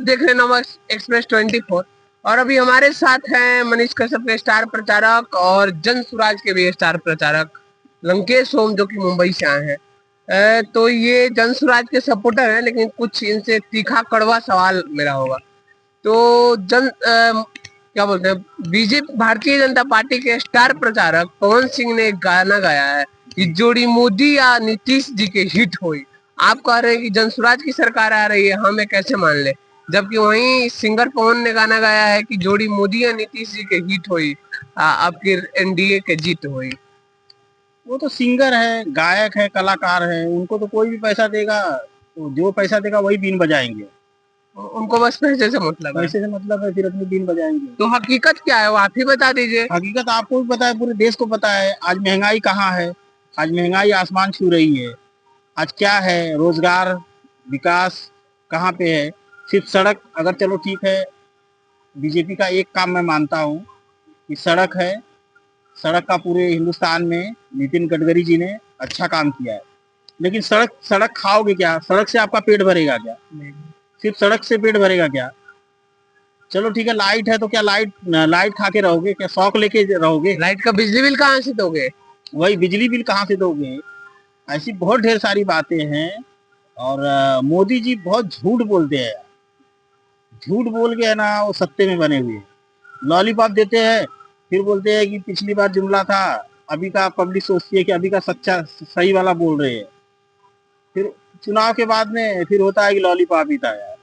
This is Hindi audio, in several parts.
देख रहे हैं नवा एक्सप्रेस 24। और अभी हमारे साथ हैं मनीष कश्यप के स्टार प्रचारक और जन सुराज के भी स्टार प्रचारक लंकेश ओम, जो कि मुंबई से आए हैं। तो ये जन सुराज के सपोर्टर हैं, लेकिन कुछ इनसे तीखा कड़वा सवाल मेरा होगा। तो क्या बोलते हैं, बीजेपी भारतीय जनता पार्टी के स्टार प्रचारक पवन सिंह ने एक गाना गाया है कि जोड़ी मोदी या नीतीश जी के हिट हुई। आप कह रहे हैं कि जनसुराज की सरकार आ रही है, हमें कैसे मान ले, जबकि वहीं सिंगर पवन ने गाना गाया है कि जोड़ी मोदी या नीतीश जी के हिट हुई, आपकी एनडीए के जीत हुई। वो तो सिंगर है, गायक है, कलाकार है, उनको तो कोई भी पैसा देगा, तो जो पैसा देगा वही बीन बजाएंगे। उनको बस पैसे से मतलब है। पैसे से मतलब है, फिर अपनी बीन बजाएंगे। तो हकीकत क्या है वो आप ही बता दीजिए। हकीकत आपको भी पता है, पूरे देश को पता है। आज महंगाई कहाँ है? आज महंगाई आसमान छू रही है। आज क्या है? रोजगार, विकास कहाँ पे है? सिर्फ सड़क। अगर चलो ठीक है, बीजेपी का एक काम मैं मानता हूँ कि सड़क है। सड़क का पूरे हिंदुस्तान में नितिन गडकरी जी ने अच्छा काम किया है। लेकिन सड़क सड़क खाओगे क्या? सड़क से आपका पेट भरेगा क्या? सिर्फ सड़क से पेट भरेगा क्या? चलो ठीक है, लाइट है तो क्या लाइट लाइट खा के रहोगे क्या? शौक लेके रहोगे? लाइट का बिजली बिल कहाँ से दोगे? वही बिजली बिल कहाँ से दोगे? ऐसी बहुत ढेर सारी बातें हैं। और मोदी जी बहुत झूठ बोलते हैं। झूठ बोल के है ना, वो सत्ते में बने हुए। लॉलीपॉप देते हैं, फिर बोलते हैं कि पिछली बार जुमला था। अभी का पब्लिक सोचती है कि अभी का सच्चा सही वाला बोल रहे हैं। फिर चुनाव के बाद में फिर होता है कि लॉलीपॉप ही था यार।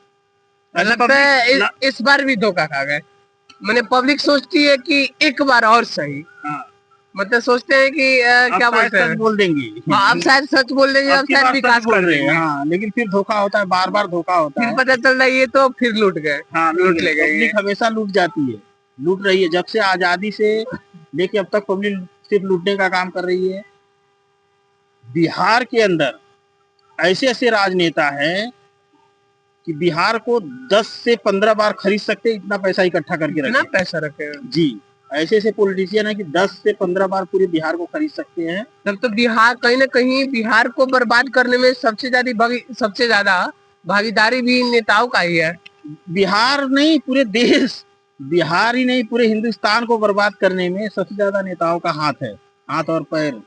लगता है इस बार भी धोखा खा गए। मैंने पब्लिक सोचती है कि एक बार और सही। हाँ, मतलब सोचते हैं कि क्या बोलते हैं, बोल देंगे। हाँ, अब शायद सच बोल देंगे, अब शायद विकास कर रहे हैं। देंगे। हाँ, लेकिन फिर धोखा होता है, बार बार धोखा होता फिर है। पता चल रहा है ये तो फिर लूट गए। हाँ, लूट ले गए। पब्लिक हमेशा लूट जाती है, लूट रही है। जब से आजादी से लेके अब तक पब्लिक सिर्फ लूटने का काम कर रही है। बिहार के अंदर ऐसे ऐसे राजनेता हैं कि बिहार को 10 से 15 बार खरीद सकते, इतना पैसा इकट्ठा करके रखे। इतना पैसा रखे जी। ऐसे ऐसे पॉलिटिशियन है कि 10 से 15 बार पूरे बिहार को खरीद सकते हैं। तब तो बिहार कहीं ना कहीं बिहार को बर्बाद करने में सबसे ज्यादा भागीदारी भी नेताओं का ही है। बिहार नहीं, पूरे देश, बिहार ही नहीं पूरे हिंदुस्तान को बर्बाद करने में सबसे ज्यादा नेताओं का हाथ है। हाथ और पैर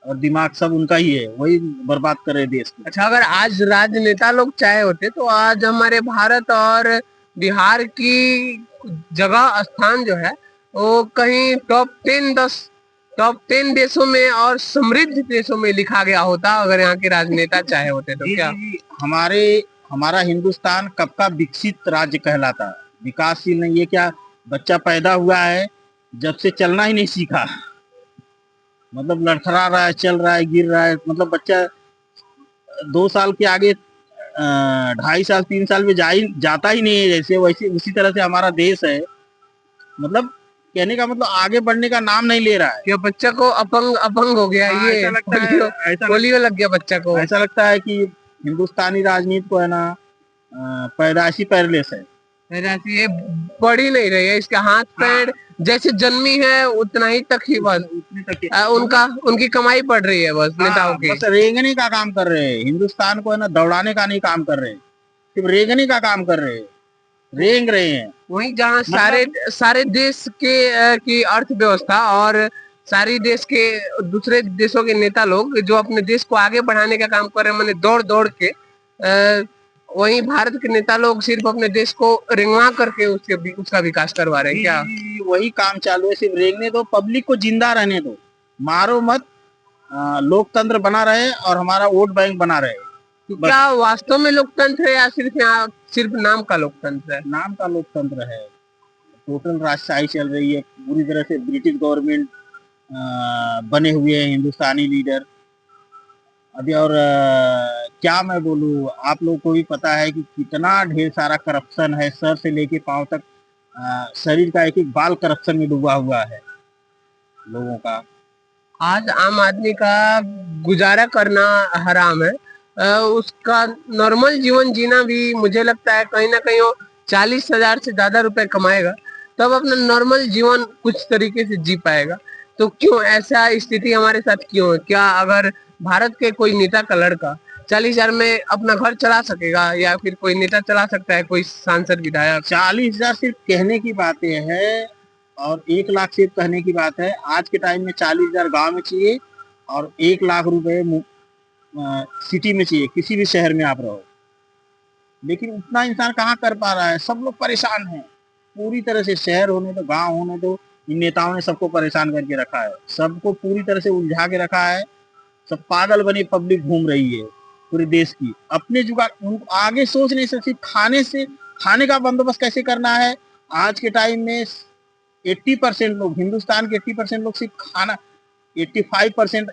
और दिमाग सब उनका ही है, वही बर्बाद कर रहे देश को। अच्छा, अगर आज राजनेता लोग चाहे होते तो आज हमारे भारत और बिहार की जगह स्थान जो है वो कहीं टॉप 10 देशों में और समृद्ध देशों में लिखा गया होता, अगर यहाँ के राजनेता चाहे होते तो। क्या हमारा हिंदुस्तान कब का विकसित राज्य कहलाता, विकासशील नहीं। ये क्या बच्चा पैदा हुआ है, जब से चलना ही नहीं सीखा, मतलब लड़खड़ा रहा है, चल रहा है, गिर रहा है। मतलब बच्चा 2 साल के आगे 2.5 साल 3 साल में जाता ही नहीं है। जैसे वैसे उसी तरह से हमारा देश है। मतलब कहने का मतलब आगे बढ़ने का नाम नहीं ले रहा है। क्या बच्चा को अपंग अपंग हो गया? हाँ, ये पोलियो लग गया बच्चा को। ऐसा लगता है कि हिंदुस्तानी राजनीति को है ना पैदाइशी पैरलेस है। ये बढ़ ही नहीं रही है, इसके हाथ पैर जैसे जन्मी है उतना ही तक ही बस उनकी कमाई बढ़ रही है बस नेताओं की। बस रेंगने का काम कर रहे हैं। हिंदुस्तान को है ना दौड़ाने का नहीं काम कर रहे, सिर्फ रेंगने का काम कर रहे हैं। रेंग रहे हैं वहीं जहाँ सारे देश की अर्थव्यवस्था और सारी देश के दूसरे देशों के नेता लोग जो अपने देश को आगे बढ़ाने का काम कर रहे हैं, मैंने दौड़ दौड़ के, वहीं भारत के नेता लोग सिर्फ अपने देश को रेंगवा करके उसका विकास करवा रहे हैं। क्या वही काम चालू है? सिर्फ रेंगने दो, पब्लिक को जिंदा रहने दो, मारो मत। लोकतंत्र बना रहे और हमारा वोट बैंक बना रहे। क्या वास्तव में लोकतंत्र है या सिर्फ नाम का लोकतंत्र है? नाम का लोकतंत्र है। टोटल राजशाही चल रही है पूरी तरह से। ब्रिटिश गवर्नमेंट बने हुए हैं हिंदुस्तानी लीडर अभी। और क्या मैं बोलूँ, आप लोगों को भी पता है कि कितना ढेर सारा करप्शन है। सर से लेके पांव तक शरीर का एक एक बाल करप्शन में डूबा हुआ है लोगों का। आज आम आदमी का गुजारा करना हराम है। उसका नॉर्मल जीवन जीना भी, मुझे लगता है कहीं ना कहीं वो 40,000 से ज्यादा रुपए कमाएगा तब अपना नॉर्मल जीवन कुछ तरीके से जी पाएगा। तो क्यों ऐसा स्थिति हमारे साथ क्यों है? क्या अगर भारत के कोई नेता का लड़का 40,000 में अपना घर चला सकेगा या फिर कोई नेता चला सकता है, कोई सांसद विधायक? 40,000 सिर्फ कहने की बातें है और 1 लाख सिर्फ कहने की बात है। आज के टाइम में 40,000 गांव में चाहिए और 1 लाख रुपए सिटी में चाहिए, किसी भी शहर में आप रहो। लेकिन उतना इंसान कहाँ कर पा रहा है, सब लोग परेशान हैं पूरी तरह से। शहर होने दो, गांव होने दो, इन नेताओं ने सबको परेशान करके रखा है, सबको पूरी तरह से उलझा के रखा है। सब पागल बनी पब्लिक घूम रही है पूरे देश की। अपने जुगाड़ उनको आगे सोच नहीं सकती। खाने का बंदोबस्त कैसे करना है। आज के टाइम में 80% लोग, हिंदुस्तान के 80% लोग सिर्फ खाना, 85%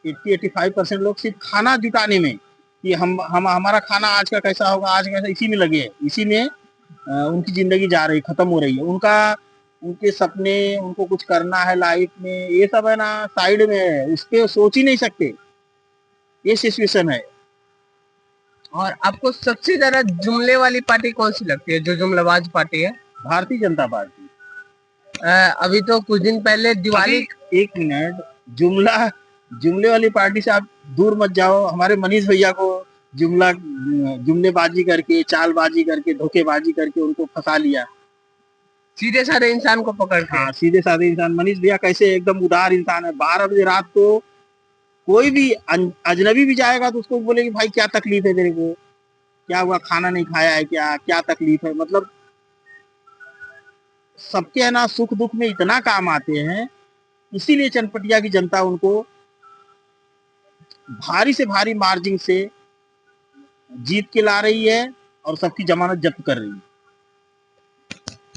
85% लोग सिर्फ खाना जुटाने में, कि हम हमारा खाना आज का कैसा होगा, आज कैसा, इसी में लगे हैं। इसी में उनकी जिंदगी जा रही, खत्म हो रही है। उनके सपने, उनको कुछ करना है लाइफ में, ये सब है ना साइड में है, उस पर सोच ही नहीं सकते। ये सिचुएशन है। और आपको सबसे ज्यादा जुमले वाली पार्टी कौन सी लगती है, जो जुमलाबाज पार्टी है? भारतीय जनता पार्टी। अभी तो कुछ दिन पहले दिवाली। एक मिनट, जुमले वाली पार्टी से आप दूर मत जाओ। हमारे मनीष भैया को जुमलेबाजी करके, चालबाजी करके, धोखेबाजी करके उनको फंसा लिया। सीधे साधे इंसान को पकड़ के। हाँ, सीधे साधे इंसान। मनीष भैया कैसे एकदम उदार इंसान है। 12 बजे रात को कोई भी अजनबी भी जाएगा तो उसको बोलेगी भाई क्या तकलीफ है तेरे को, क्या हुआ, खाना नहीं खाया है क्या, क्या तकलीफ है। मतलब सबके है ना सुख दुख में इतना काम आते हैं। इसीलिए चनपटिया की जनता उनको भारी से भारी मार्जिन से जीत के ला रही है और सबकी जमानत जब्त कर रही है।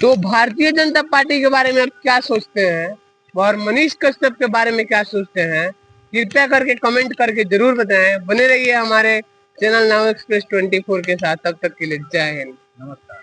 तो भारतीय जनता पार्टी के बारे में आप क्या सोचते हैं और मनीष कश्यप के बारे में क्या सोचते हैं, कृपया करके कमेंट करके जरूर बताएं। बने रहिए हमारे चैनल नाउ एक्सप्रेस 24 के साथ। तब तक के लिए जय हिंद, नमस्कार।